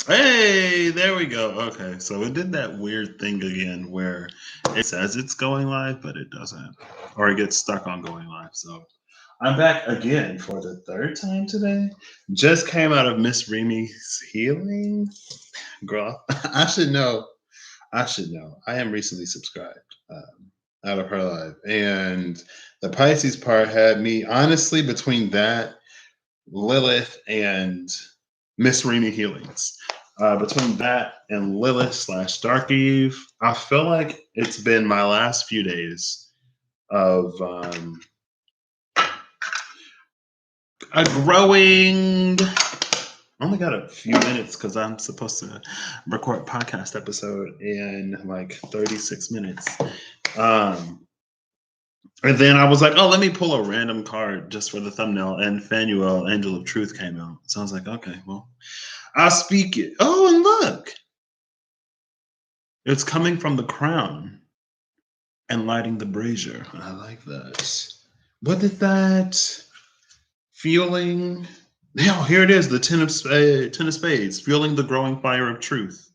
Hey, there we go. Okay, so it did that weird thing again where it says it's going live, but it doesn't, or it gets stuck on going live. So I'm back again for the third time today. Just came out of Miss Remy's healing. Girl, I should know. I should know. I am recently subscribed out of her live. And the Pisces part had me, honestly, between that, Lilith, and Miss Remy Healings. Between that and Lilith slash Dark Eve, I feel like it's been my last few days of a growing. I only got a few minutes because I'm supposed to record a podcast episode in like 36 minutes. Um, and then I was like, oh, let me pull a random card just for the thumbnail. And Phanuel, Angel of Truth, came out. So I was like, okay, well, I'll speak it. Oh, and look, it's coming from the crown and lighting the brazier. I like that. What did that fueling? Yeah, here it is, the ten of spades, fueling the growing fire of truth.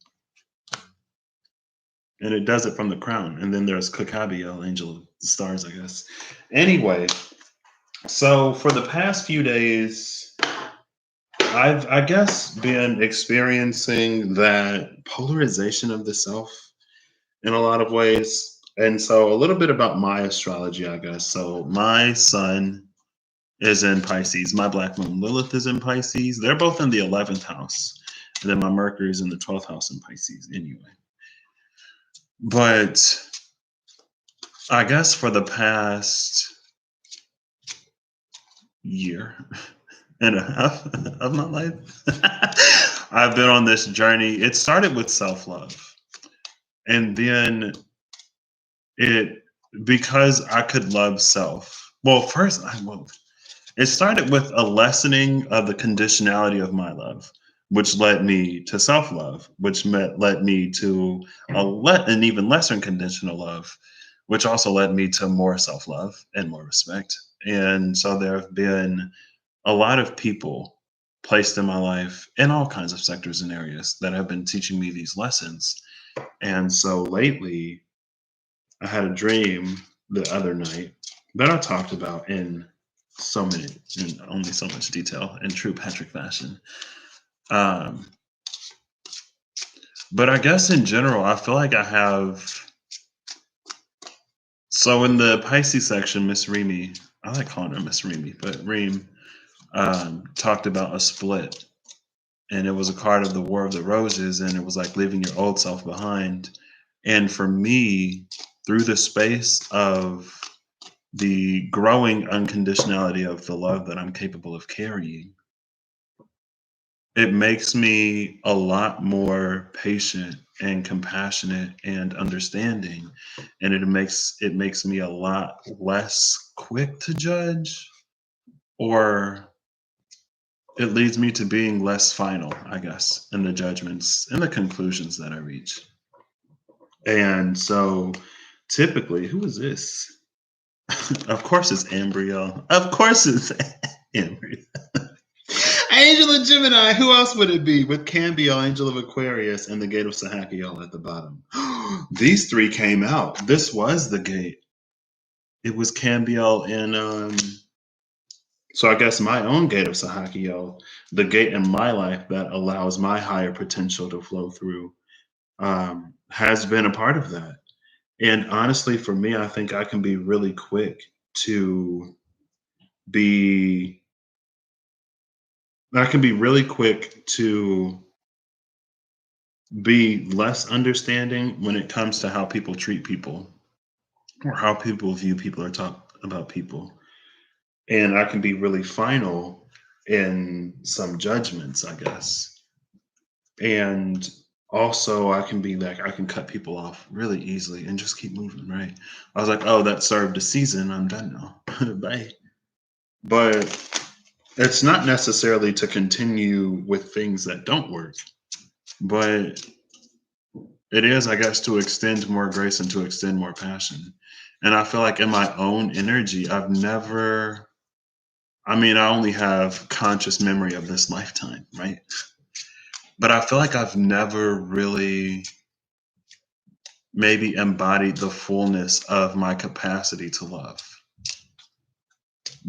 And it does it from the crown. And then there's Kakabiel, Angel of the Stars, I guess. Anyway, so for the past few days, I've, I guess, been experiencing that polarization of the self in a lot of ways. And so a little bit about my astrology, I guess. So my sun is in Pisces. My black moon Lilith is in Pisces. They're both in the 11th house. And then my Mercury is in the 12th house in Pisces anyway. But I guess for the past year and a half of my life, I've been on this journey. It started with self love. And then it, because I could love self. Well, first, it started with a lessening of the conditionality of my love, which led me to self love, which led me to an even lesser conditional love, which also led me to more self love and more respect. And so there have been a lot of people placed in my life in all kinds of sectors and areas that have been teaching me these lessons. And so lately, I had a dream the other night that I talked about in only so much detail in true Patrick fashion. Um, but I guess in general, I feel like I have. So in the Pisces section, Miss Remy, I like calling her Miss Remy, but Reem talked about a split, and it was a card of the War of the Roses, and it was like leaving your old self behind. And for me, through the space of the growing unconditionality of the love that I'm capable of carrying, it makes me a lot more patient and compassionate and understanding, and it makes me a lot less quick to judge, or it leads me to being less final, I guess, in the judgments and the conclusions that I reach. And so typically, who is this? Of course it's Ambriel. Of course it's Ambriel. Angel of Gemini. Who else would it be? With Cambiel, Angel of Aquarius, and the Gate of Sahakiel at the bottom. These three came out. This was the gate. It was Cambiel and so I guess my own gate of Sahakiel, the gate in my life that allows my higher potential to flow through, has been a part of that. And honestly, for me, I think I can be really quick to be I can be really quick to be less understanding when it comes to how people treat people or how people view people or talk about people. And I can be really final in some judgments, I guess. And also, I can be like, I can cut people off really easily and just keep moving, right? I was like, oh, that served a season. I'm done now. Bye. But it's not necessarily to continue with things that don't work, but it is, I guess, to extend more grace and to extend more passion. And I feel like in my own energy, I only have conscious memory of this lifetime, right? but I feel like I've never really maybe embodied the fullness of my capacity to love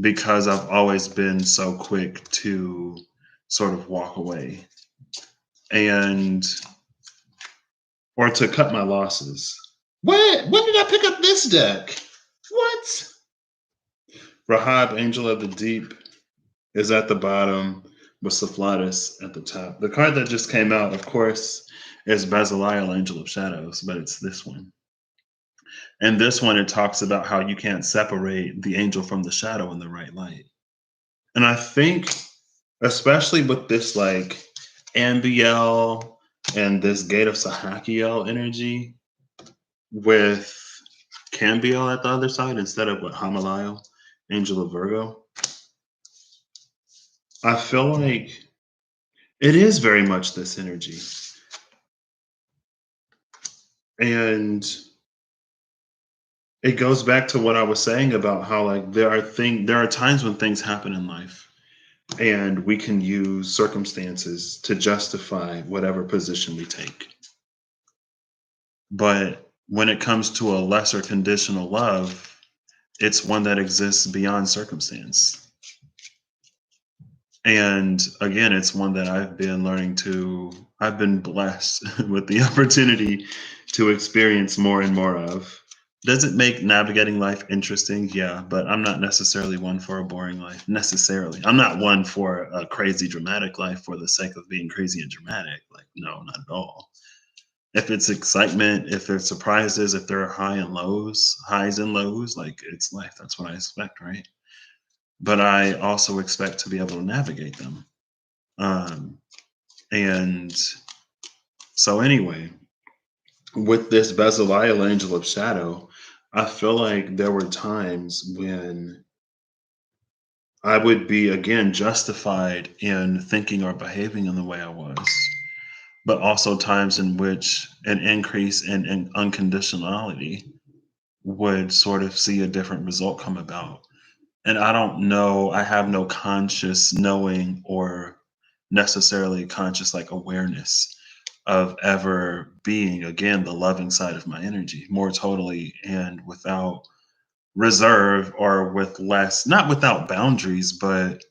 because I've always been so quick to sort of walk away and or to cut my losses. What? When did I pick up this deck? What? Rahab, Angel of the Deep, is at the bottom with Cephalus at the top. The card that just came out, of course, is Belial, Angel of Shadows, but it's this one. And this one, it talks about how you can't separate the angel from the shadow in the right light. And I think, especially with this like Ambiel and this Gate of Sahakiel energy, with Cambiel at the other side instead of what Hamaliel, Angel of Virgo, I feel like it is very much this energy. And it goes back to what I was saying about how like there are times when things happen in life and we can use circumstances to justify whatever position we take. But when it comes to a lesser conditional love, it's one that exists beyond circumstance. And again, it's one that I've been blessed with the opportunity to experience more and more of. Does it make navigating life interesting? Yeah, but I'm not necessarily one for a boring life. Necessarily. I'm not one for a crazy dramatic life for the sake of being crazy and dramatic. Like, no, not at all. If it's excitement, if there's surprises, if there are highs and lows, like it's life. That's what I expect, right? But I also expect to be able to navigate them. Um, and so, anyway, with this Belial Angel of Shadow, I feel like there were times when I would be, again, justified in thinking or behaving in the way I was, but also times in which an increase in unconditionality would sort of see a different result come about. And I don't know, I have no conscious knowing or necessarily conscious like awareness of ever being again the loving side of my energy more totally and without reserve or with less, not without boundaries, but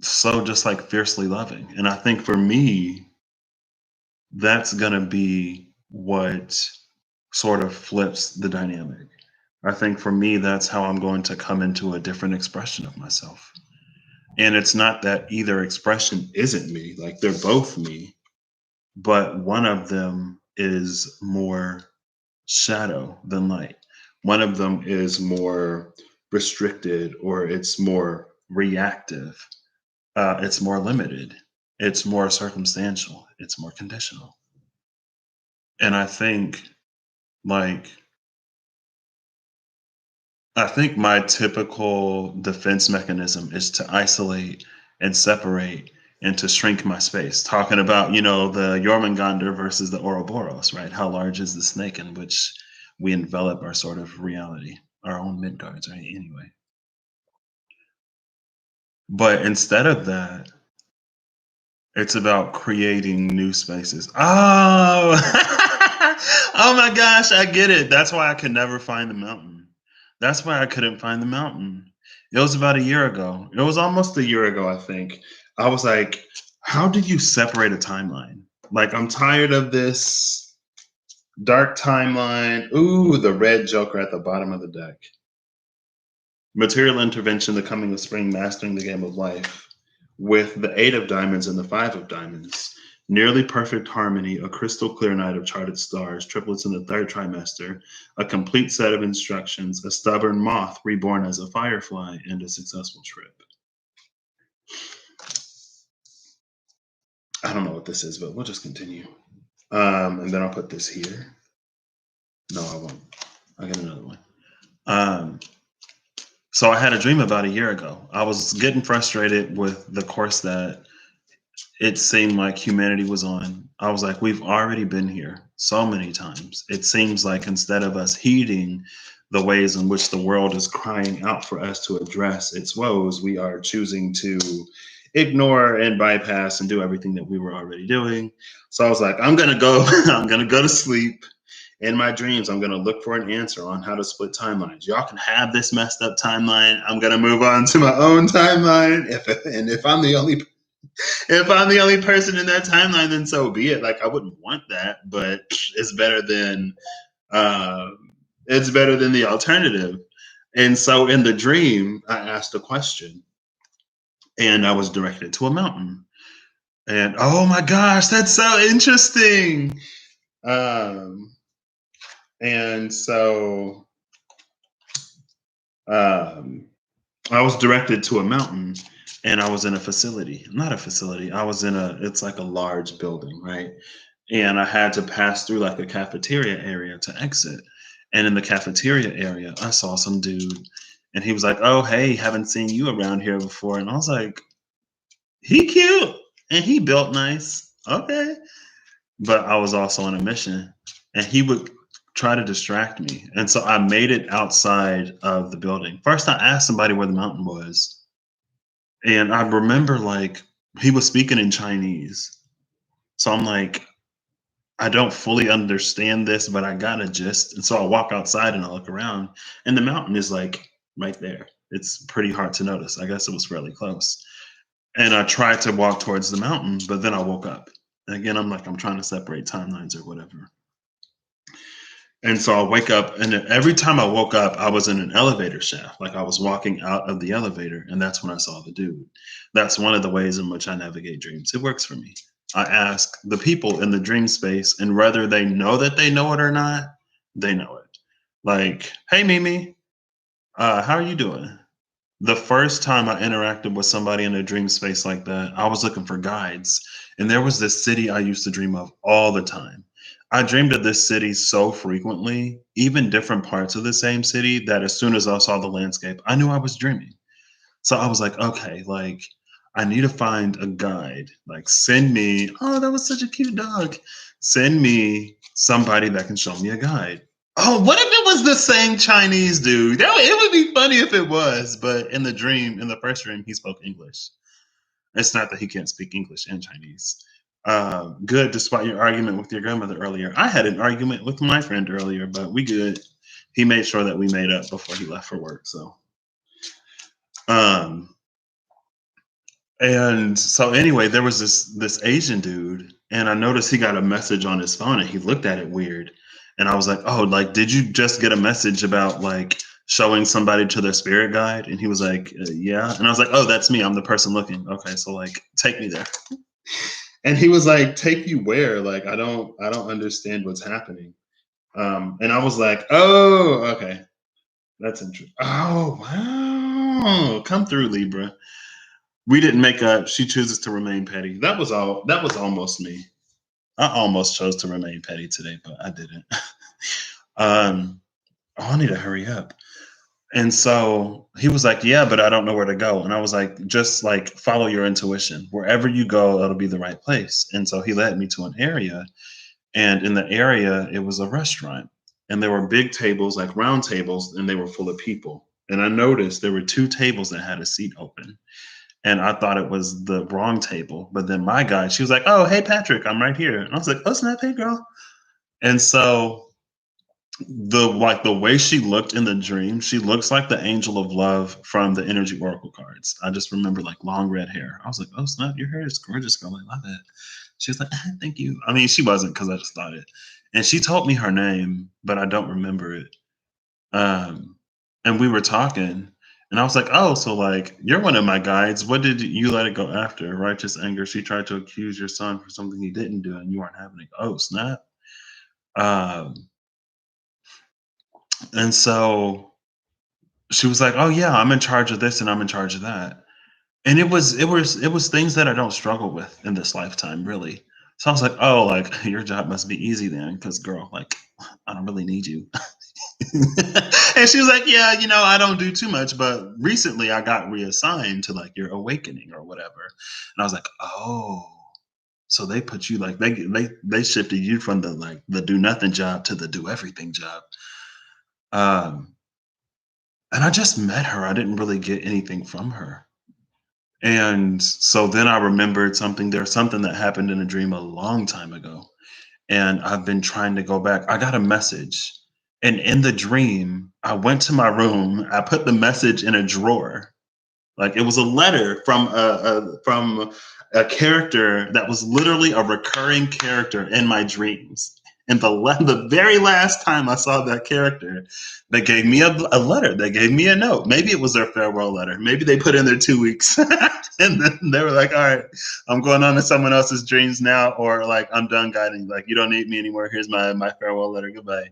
so just like fiercely loving. And I think for me, that's going to be what sort of flips the dynamic. I think for me, that's how I'm going to come into a different expression of myself. And it's not that either expression isn't me, like they're both me, but one of them is more shadow than light. One of them is more restricted or it's more reactive. It's more limited. It's more circumstantial. It's more conditional. And like, I think my typical defense mechanism is to isolate and separate and to shrink my space. Talking about, the Jormungandr versus the Ouroboros, right? How large is the snake in which we envelop our sort of reality, our own Midgards, right? Anyway. But instead of that, it's about creating new spaces. Oh, oh my gosh, I get it. That's why I could never find the mountain. That's why I couldn't find the mountain. It was about a year ago. It was almost a year ago, I think. I was like, how did you separate a timeline? Like, I'm tired of this dark timeline. Ooh, the red Joker at the bottom of the deck. Material intervention, the coming of spring, mastering the game of life. With the 8 of diamonds and the 5 of diamonds. Nearly perfect harmony, a crystal clear night of charted stars, triplets in the third trimester, a complete set of instructions, a stubborn moth reborn as a firefly, and a successful trip. I don't know what this is, but we'll just continue. And then I'll put this here. No, I won't. I'll get another one. So I had a dream about a year ago. I was getting frustrated with the course that it seemed like humanity was on. I was like, we've already been here so many times. It seems like instead of us heeding the ways in which the world is crying out for us to address its woes, we are choosing to ignore and bypass and do everything that we were already doing. So I was like, I'm gonna go, I'm gonna go to sleep. In my dreams, I'm gonna look for an answer on how to split timelines. Y'all can have this messed up timeline. I'm gonna move on to my own timeline. If I'm the only person in that timeline, then so be it. Like I wouldn't want that, but it's better than uh, the alternative. And so in the dream, I asked a question, and I was directed to a mountain. And oh my gosh, that's so interesting. Um, and so um, I was directed to a mountain, and I was in a facility. Not a facility. I was in it's like a large building, right? And I had to pass through like a cafeteria area to exit. And in the cafeteria area, I saw some dude, and he was like, "Oh, hey, haven't seen you around here before." And I was like, "He cute and he built nice. Okay." But I was also on a mission, and he would try to distract me. And so I made it outside of the building. First, I asked somebody where the mountain was, and I remember like he was speaking in Chinese. So I'm like, I don't fully understand this, but I got a gist. And so I walk outside and I look around, and the mountain is like right there. It's pretty hard to notice. I guess it was fairly close. And I tried to walk towards the mountain, but then I woke up. And again, I'm like, I'm trying to separate timelines or whatever. And so I wake up, and every time I woke up, I was in an elevator shaft. Like I was walking out of the elevator, and that's when I saw the dude. That's one of the ways in which I navigate dreams. It works for me. I ask the people in the dream space, and whether they know that they know it or not, they know it. Like, hey, Mimi, how are you doing? The first time I interacted with somebody in a dream space like that, I was looking for guides. And there was this city I used to dream of all the time. I dreamed of this city so frequently, even different parts of the same city, that as soon as I saw the landscape, I knew I was dreaming. So I was like, okay, like I need to find a guide. Like send me, oh, that was such a cute dog. Send me somebody that can show me a guide. Oh, what if it was the same Chinese dude? It would be funny if it was, but in the dream, in the first dream, he spoke English. It's not that he can't speak English and Chinese. Good, despite your argument with your grandmother earlier. I had an argument with my friend earlier, but we good. He made sure that we made up before he left for work. So, um, and so anyway, there was this Asian dude, and I noticed he got a message on his phone, and he looked at it weird. And I was like, "Oh, like, did you just get a message about like showing somebody to their spirit guide?" And he was like, "Yeah." And I was like, "Oh, that's me. I'm the person looking. Okay, so like, take me there." And he was like, "Take you where? Like, I don't understand what's happening." And I was like, "Oh, okay, that's interesting. Oh, wow, come through, Libra." We didn't make up. She chooses to remain petty. That was all. That was almost me. I almost chose to remain petty today, but I didn't. um, oh, I need to hurry up. And so he was like, "Yeah, but I don't know where to go." And I was like, "Just like follow your intuition. Wherever you go, that'll be the right place." And so he led me to an area, and in the area, it was a restaurant, and there were big tables, like round tables, and they were full of people. And I noticed there were two tables that had a seat open, and I thought it was the wrong table. But then my guy, she was like, "Oh, hey Patrick, I'm right here." And I was like, "Oh snap, hey girl." And so the way she looked in the dream, she looks like the angel of love from the energy oracle cards. I just remember like long red hair. I was like, "Oh snap, your hair is gorgeous, girl. I love it." She was like, "Thank you." I mean, she wasn't, because I just thought it. And she told me her name, but I don't remember it. Um, and we were talking, and I was like, "Oh, so like you're one of my guides. What did you let it go after? Righteous anger. She tried to accuse your son for something he didn't do, and you aren't having it." Oh, snap. Um, and so she was like, "Oh yeah, I'm in charge of this and I'm in charge of that." And it was things that I don't struggle with in this lifetime, really. So I was like, "Oh, like your job must be easy then, because girl, like I don't really need you." And she was like, "Yeah, I don't do too much, but recently I got reassigned to like your awakening or whatever." And I was like, "Oh, so they put you like they shifted you from the like the do nothing job to the do everything job." Um, and I just met her. I didn't really get anything from her. And so then I remembered something. There's something that happened in a dream a long time ago. And I've been trying to go back. I got a message. And in the dream, I went to my room. I put the message in a drawer. Like it was a letter from a character that was literally a recurring character in my dreams. And the very last time I saw that character, they gave me a letter. They gave me a note. Maybe it was their farewell letter. Maybe they put in their 2 weeks, and then they were like, "All right, I'm going on to someone else's dreams now," or like, "I'm done guiding. Like, you don't need me anymore. Here's my farewell letter. Goodbye."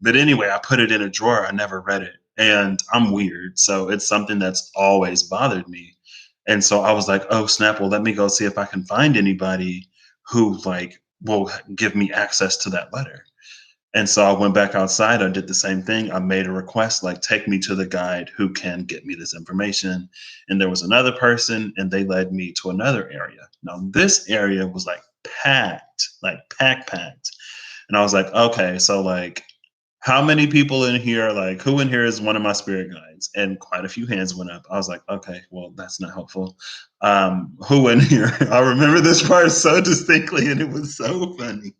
But anyway, I put it in a drawer. I never read it. And I'm weird. So it's something that's always bothered me. And so I was like, oh, snap. Well, let me go see if I can find anybody who like will give me access to that letter. And so I went back outside. I did the same thing. I made a request, like, take me to the guide who can get me this information. And there was another person, and they led me to another area. Now, this area was like packed. And I was like, okay, so like how many people in here, like who in here is one of my spirit guides? And quite a few hands went up. I was like, okay, well, that's not helpful. Who in here? I remember this part so distinctly, and it was so funny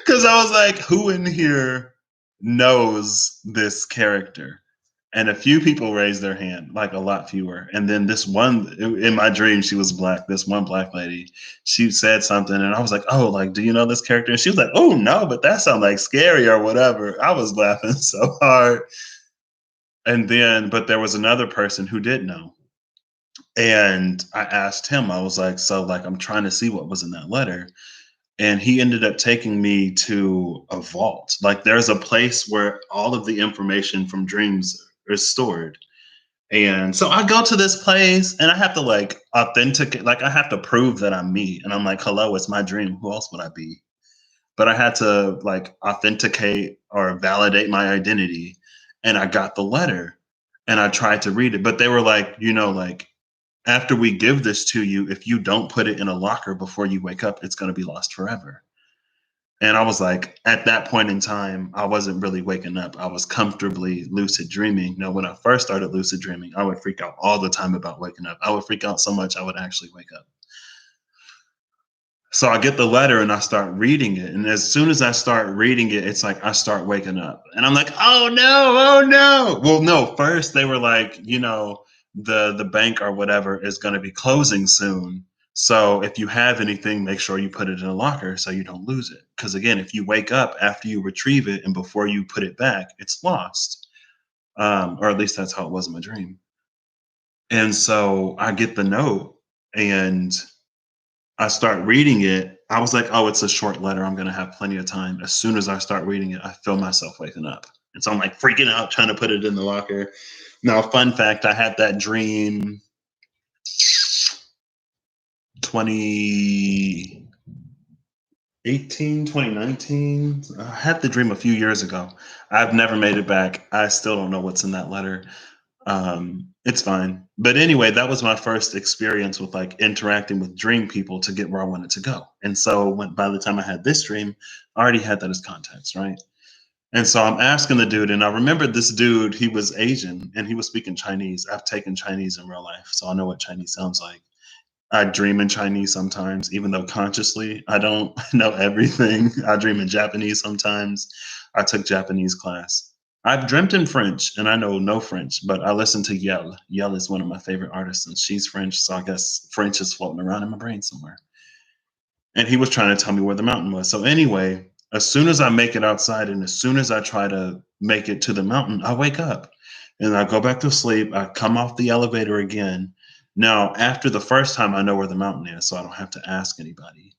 because I was like, who in here knows this character? And a few people raised their hand, like a lot fewer. And then this one, in my dream, she was black. This one black lady, she said something, and I was like, "Oh, like, do you know this character?" And she was like, "Oh no, but that sounds like scary or whatever." I was laughing so hard. And then, but there was another person who did know, and I asked him. I was like, "So, like, I'm trying to see what was in that letter." And he ended up taking me to a vault. Like, there's a place where all of the information from dreams is stored. And so I go to this place and I have to like authenticate, like I have to prove that I'm me. And I'm like, hello, it's my dream. Who else would I be? But I had to like authenticate or validate my identity. And I got the letter and I tried to read it. But they were like, like after we give this to you, if you don't put it in a locker before you wake up, it's going to be lost forever. And I was like, at that point in time, I wasn't really waking up. I was comfortably lucid dreaming. Now, when I first started lucid dreaming, I would freak out all the time about waking up. I would freak out so much I would actually wake up. So I get the letter and I start reading it. And as soon as I start reading it, it's like I start waking up. And I'm like, oh no, oh no. Well, no, first they were like, the bank or whatever is going to be closing soon. So if you have anything, make sure you put it in a locker so you don't lose it. Because again, if you wake up after you retrieve it and before you put it back, it's lost. Or at least that's how it was in my dream. And so I get the note and I start reading it. I was like, oh, it's a short letter. I'm going to have plenty of time. As soon as I start reading it, I feel myself waking up. And so I'm like freaking out, trying to put it in the locker. Now, fun fact, I had that dream 2018, 2019. I had the dream a few years ago. I've never made it back. I still don't know what's in that letter. It's fine. But anyway, that was my first experience with like interacting with dream people to get where I wanted to go. And so by the time I had this dream, I already had that as context, right? And so I'm asking the dude, and I remember this dude, he was Asian and he was speaking Chinese. I've taken Chinese in real life, so I know what Chinese sounds like. I dream in Chinese sometimes, even though consciously I don't know everything. I dream in Japanese sometimes. I took Japanese class. I've dreamt in French and I know no French, but I listen to Yell. Yell is one of my favorite artists and she's French. So I guess French is floating around in my brain somewhere. And he was trying to tell me where the mountain was. So anyway, as soon as I make it outside and as soon as I try to make it to the mountain, I wake up and I go back to sleep. I come off the elevator again. Now, after the first time, I know where the mountain is, so I don't have to ask anybody.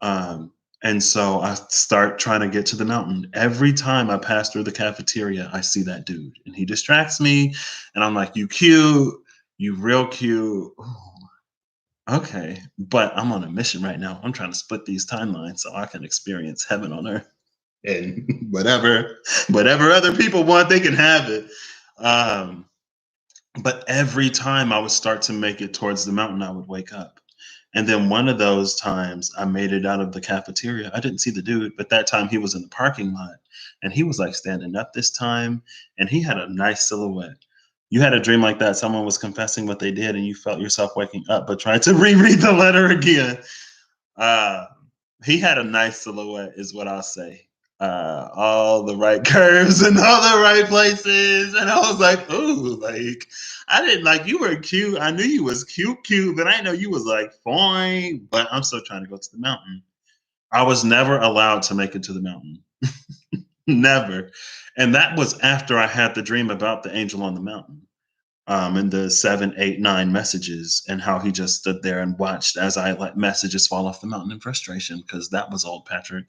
Um, and so I start trying to get to the mountain. Every time I pass through the cafeteria, I see that dude, and he distracts me. And I'm like, "You cute, you real cute." Ooh, okay, but I'm on a mission right now. I'm trying to split these timelines so I can experience heaven on earth and whatever other people want, they can have it. Um, but every time I would start to make it towards the mountain, I would wake up. And then one of those times I made it out of the cafeteria. I didn't see the dude, but that time he was in the parking lot and he was like standing up this time and he had a nice silhouette. You had a dream like that. Someone was confessing what they did, and you felt yourself waking up, but tried to reread the letter again. Uh, he had a nice silhouette, is what I'll say. All the right curves in all the right places, and I was like, "Ooh, like I didn't like you were cute. I knew you was cute, but I didn't know you was like fine." But I'm still trying to go to the mountain. I was never allowed to make it to the mountain, never, and that was after I had the dream about the angel on the mountain. And the 7, 8, 9 messages, and how he just stood there and watched as I let messages fall off the mountain in frustration, because that was old Patrick.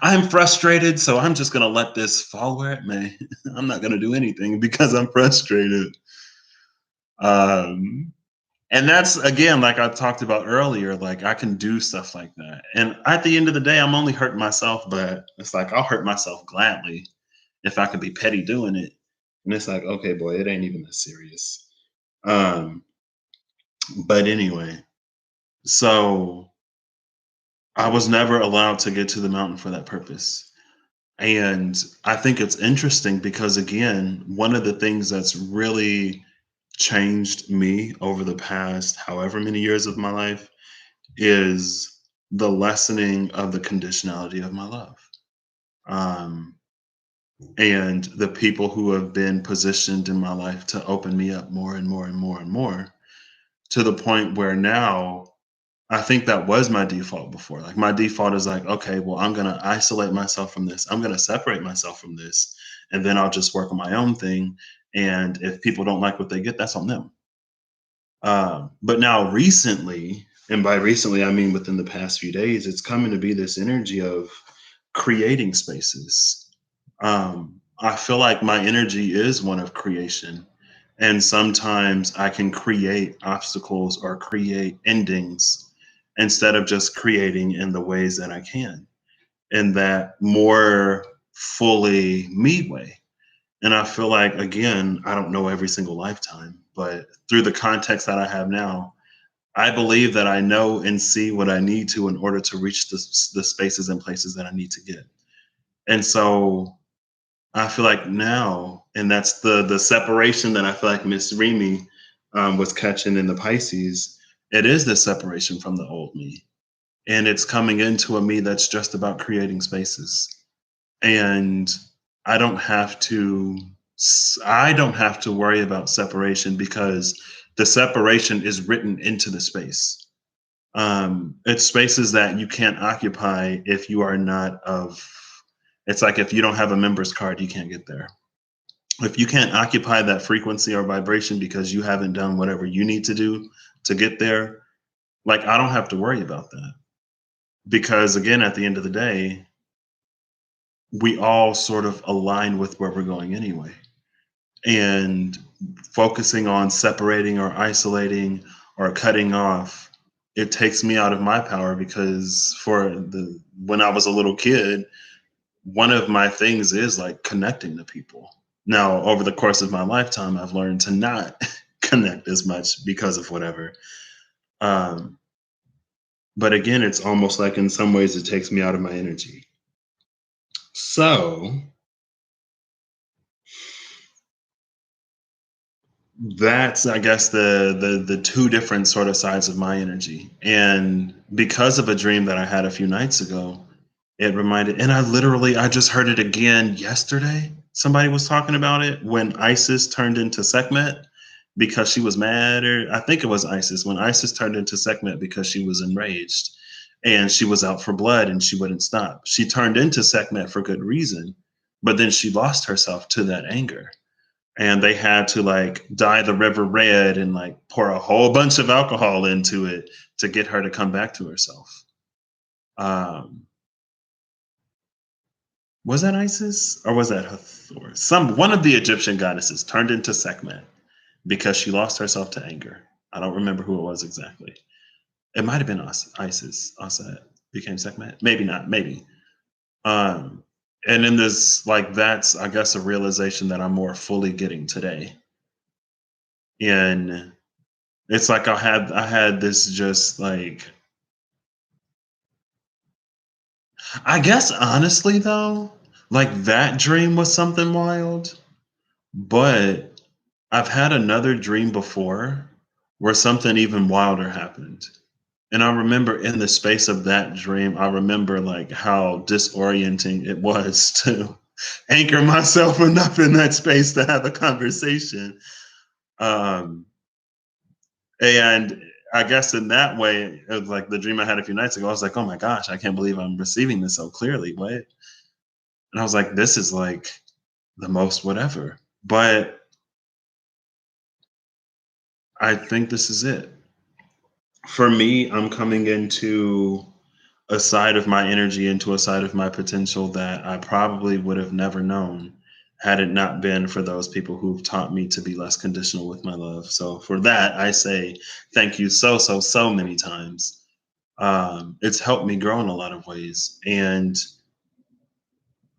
I'm frustrated, so I'm just gonna let this fall where it may. I'm not gonna do anything because I'm frustrated. Um, and that's again, like I talked about earlier, like I can do stuff like that. And at the end of the day, I'm only hurting myself, but it's like I'll hurt myself gladly if I could be petty doing it. And it's like, okay, boy, it ain't even that serious. Um, but anyway, so I was never allowed to get to the mountain for that purpose. And I think it's interesting because, again, one of the things that's really changed me over the past however many years of my life is the lessening of the conditionality of my love. Um, and the people who have been positioned in my life to open me up more and more and more and more, to the point where now I think that was my default before. Like my default is like, okay, well, I'm gonna isolate myself from this. I'm gonna separate myself from this, and then I'll just work on my own thing. And if people don't like what they get, that's on them. But now recently, and by recently I mean within the past few days, it's coming to be this energy of creating spaces. I feel like my energy is one of creation. And sometimes I can create obstacles or create endings instead of just creating in the ways that I can, in that more fully me way. And I feel like, again, I don't know every single lifetime, but through the context that I have now, I believe that I know and see what I need to in order to reach the spaces and places that I need to get. And so I feel like now, and that's the separation that I feel like Miss Remy was catching in the Pisces. It is the separation from the old me, and it's coming into a me that's just about creating spaces. And I don't have to. I don't have to worry about separation because the separation is written into the space. It's spaces that you can't occupy if you are not of. It's like if you don't have a member's card, you can't get there. If you can't occupy that frequency or vibration because you haven't done whatever you need to do to get there, like I don't have to worry about that. Because again, at the end of the day, we all sort of align with where we're going anyway. And focusing on separating or isolating or cutting off, it takes me out of my power, because for the when I was a little kid, one of my things is like connecting to people. Now, over the course of my lifetime, I've learned to not connect as much because of whatever. Um, but again, it's almost like in some ways it takes me out of my energy. So that's, I guess, the two different sort of sides of my energy. And because of a dream that I had a few nights ago, it reminded, and I just heard it again yesterday. Somebody was talking about it when Isis turned into Sekhmet because she was mad, or I think it was Isis, when Isis turned into Sekhmet because she was enraged and she was out for blood and she wouldn't stop. She turned into Sekhmet for good reason, but then she lost herself to that anger. And they had to like dye the river red and like pour a whole bunch of alcohol into it to get her to come back to herself. Um, Was that Isis or was that Hathor? Some one of the Egyptian goddesses turned into Sekhmet because she lost herself to anger. I don't remember who it was exactly. It might have been Isis. Aset became Sekhmet. Maybe not. Maybe. Um, and in this, like, that's I guess a realization that I'm more fully getting today. And it's like I had this just like, I guess honestly though, like that dream was something wild, but I've had another dream before where something even wilder happened. And I remember in the space of that dream, I remember like how disorienting it was to anchor myself enough in that space to have a conversation. Um, and I guess in that way, it was like the dream I had a few nights ago. I was like, oh my gosh, I can't believe I'm receiving this so clearly. What? And I was like, this is like the most whatever. But I think this is it. For me, I'm coming into a side of my energy, into a side of my potential that I probably would have never known had it not been for those people who've taught me to be less conditional with my love. So for that, I say thank you so many times. It's helped me grow in a lot of ways. And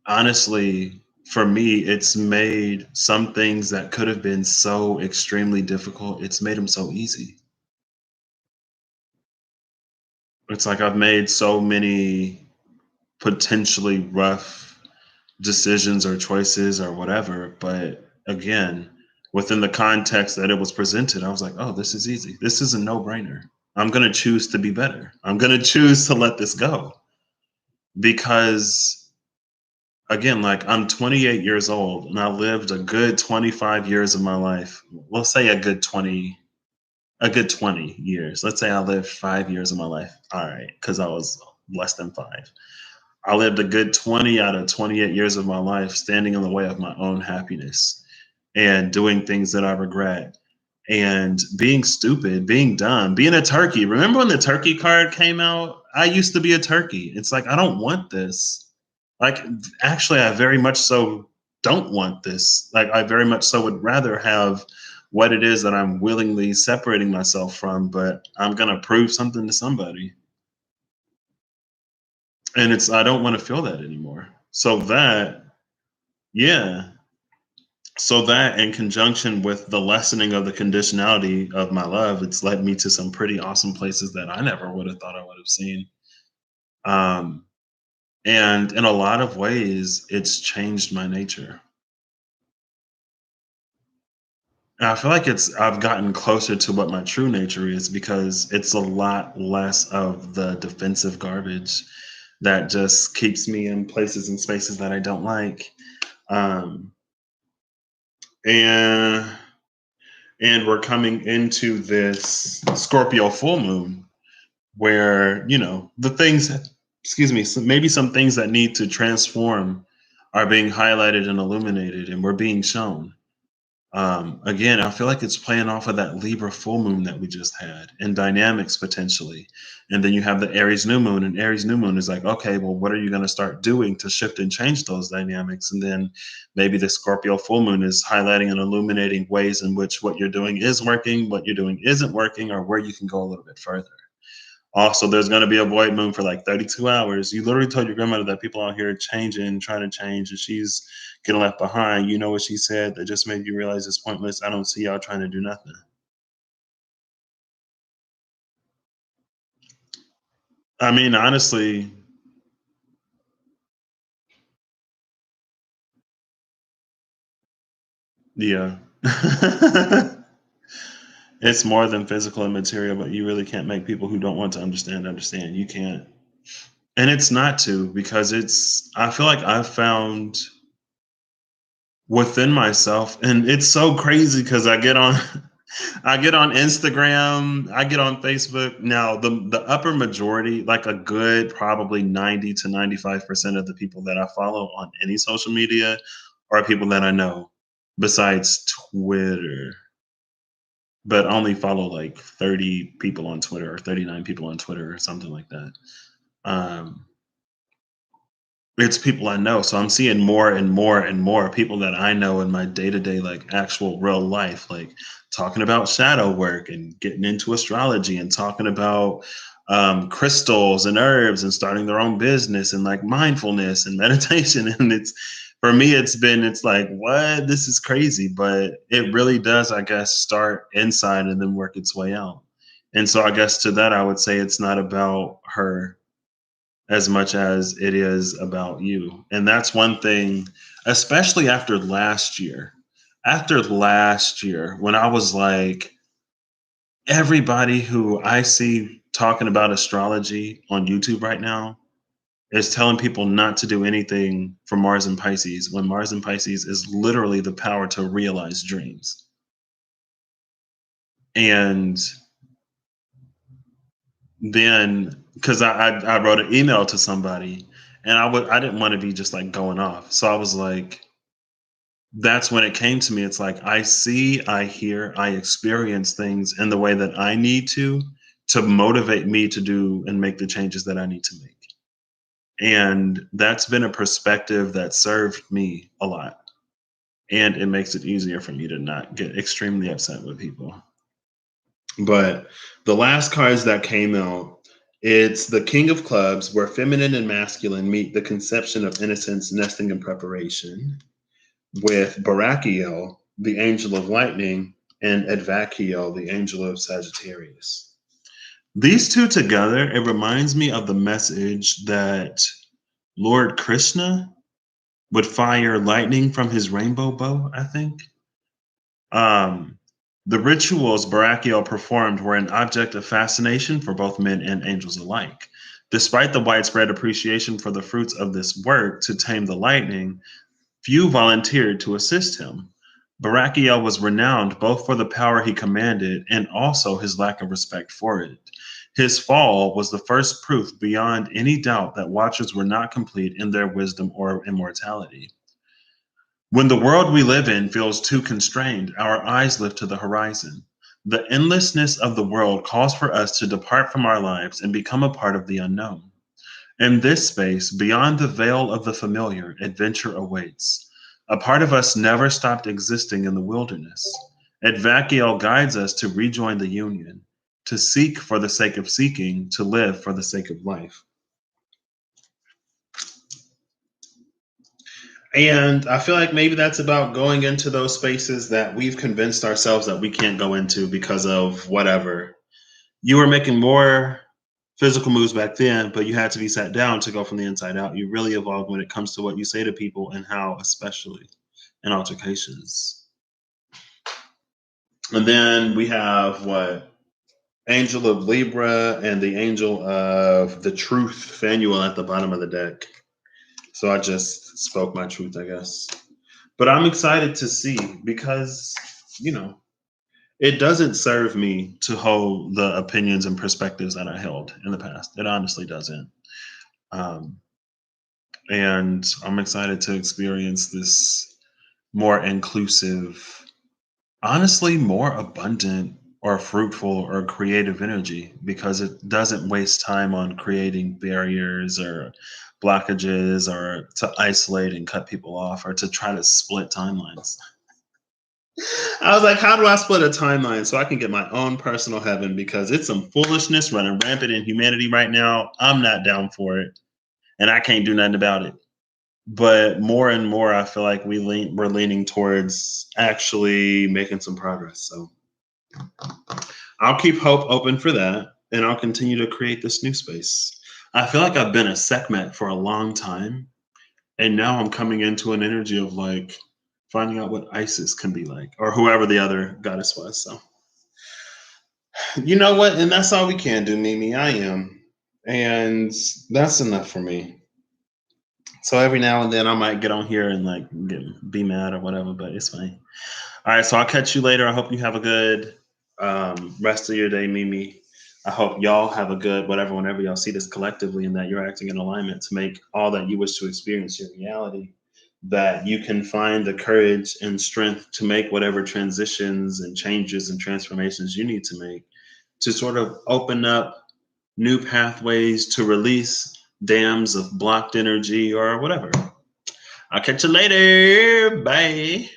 honestly, for me, it's made some things that could have been so extremely difficult, it's made them so easy. It's like I've made so many potentially rough decisions or choices or whatever. But again, within the context that it was presented, I was like, oh, this is easy. This is a no brainer. I'm going to choose to be better. I'm going to choose to let this go because, again, like I'm 28 years old and I lived a good 25 years of my life. We'll say a good 20 years. Let's say I lived 5 years of my life. All right. Because I was less than five. I lived a good 20 out of 28 years of my life standing in the way of my own happiness and doing things that I regret and being stupid, being dumb, being a turkey. Remember when the turkey card came out? I used to be a turkey. It's like, I don't want this. Like, actually, I very much so don't want this. Like, I very much so would rather have what it is that I'm willingly separating myself from, but I'm going to prove something to somebody. And I don't want to feel that anymore. Yeah. So that in conjunction with the lessening of the conditionality of my love, it's led me to some pretty awesome places that I never would have thought I would have seen. Um, and in a lot of ways, it's changed my nature. And I feel like I've gotten closer to what my true nature is because it's a lot less of the defensive garbage that just keeps me in places and spaces that I don't like. Um, and we're coming into this Scorpio full moon where the things, excuse me, maybe some things that need to transform are being highlighted and illuminated, and we're being shown. Again, I feel like it's playing off of that Libra full moon that we just had and dynamics potentially. And then you have the Aries new moon, and Aries new moon is like, okay, well, what are you going to start doing to shift and change those dynamics? And then maybe the Scorpio full moon is highlighting and illuminating ways in which what you're doing is working, what you're doing isn't working, or where you can go a little bit further. Also, there's going to be a void moon for like 32 hours. You literally told your grandmother that people out here changing, trying to change, and she's getting left behind. You know what she said that just made you realize it's pointless? I don't see y'all trying to do nothing. I mean, honestly, yeah. It's more than physical and material, but you really can't make people who don't want to understand. You can't. And it's not to because I feel like I've found within myself, and it's so crazy because I get on Instagram, I get on Facebook. Now, the upper majority, like a good probably 90 to 95% of the people that I follow on any social media are people that I know besides Twitter, but I only follow like 30 people on Twitter or 39 people on Twitter or something like that. Um, it's people I know. So I'm seeing more and more and more people that I know in my day to day, like actual real life, like talking about shadow work and getting into astrology and talking about crystals and herbs and starting their own business and like mindfulness and meditation. And for me, it's like, what? This is crazy. But it really does, I guess, start inside and then work its way out. And so I guess to that, I would say it's not about her as much as it is about you. And that's one thing, especially after last year. After last year, when I was like, everybody who I see talking about astrology on YouTube right now is telling people not to do anything for Mars and Pisces, when Mars and Pisces is literally the power to realize dreams. And then, because I wrote an email to somebody, and I didn't want to be just like going off, so I was like, that's when it came to me. It's like I see, I hear, I experience things in the way that I need to motivate me to do and make the changes that I need to make. And that's been a perspective that served me a lot. And it makes it easier for me to not get extremely upset with people. But the last cards that came out, it's the King of Clubs, where feminine and masculine meet the conception of innocence, nesting, and preparation, with Barakiel, the angel of lightning, and Advakiel, the angel of Sagittarius. These two together, it reminds me of the message that Lord Krishna would fire lightning from his rainbow bow, I think. Um, the rituals Barakiel performed were an object of fascination for both men and angels alike. Despite the widespread appreciation for the fruits of this work to tame the lightning, few volunteered to assist him. Barakiel was renowned both for the power he commanded and also his lack of respect for it. His fall was the first proof beyond any doubt that watchers were not complete in their wisdom or immortality. When the world we live in feels too constrained, our eyes lift to the horizon. The endlessness of the world calls for us to depart from our lives and become a part of the unknown. In this space, beyond the veil of the familiar, adventure awaits. A part of us never stopped existing in the wilderness. Advakiel guides us to rejoin the union, to seek for the sake of seeking, to live for the sake of life. And I feel like maybe that's about going into those spaces that we've convinced ourselves that we can't go into because of whatever. You were making more physical moves back then, but you had to be sat down to go from the inside out. You really evolved when it comes to what you say to people and how, especially in altercations. And then we have what? Angel of Libra and the Angel of the Truth, Fanuel, at the bottom of the deck. So I just spoke my truth, I guess. But I'm excited to see because, you know, it doesn't serve me to hold the opinions and perspectives that I held in the past. It honestly doesn't. Um, and I'm excited to experience this more inclusive, honestly, more abundant or fruitful or creative energy because it doesn't waste time on creating barriers or blockages or to isolate and cut people off or to try to split timelines. I was like, how do I split a timeline so I can get my own personal heaven? Because it's some foolishness running rampant in humanity right now. I'm not down for it, and I can't do nothing about it. But more and more, I feel like we're leaning towards actually making some progress. So I'll keep hope open for that, and I'll continue to create this new space. I feel like I've been a Sekhmet for a long time, and now I'm coming into an energy of like finding out what Isis can be like, or whoever the other goddess was. So you know what? And that's all we can do, Mimi. I am. And that's enough for me. So every now and then I might get on here and like be mad or whatever, but it's fine. All right, so I'll catch you later. I hope you have a good rest of your day, Mimi. I hope y'all have a good whatever whenever y'all see this collectively and that you're acting in alignment to make all that you wish to experience your reality. That you can find the courage and strength to make whatever transitions and changes and transformations you need to make to sort of open up new pathways to release dams of blocked energy or whatever. I'll catch you later. Bye.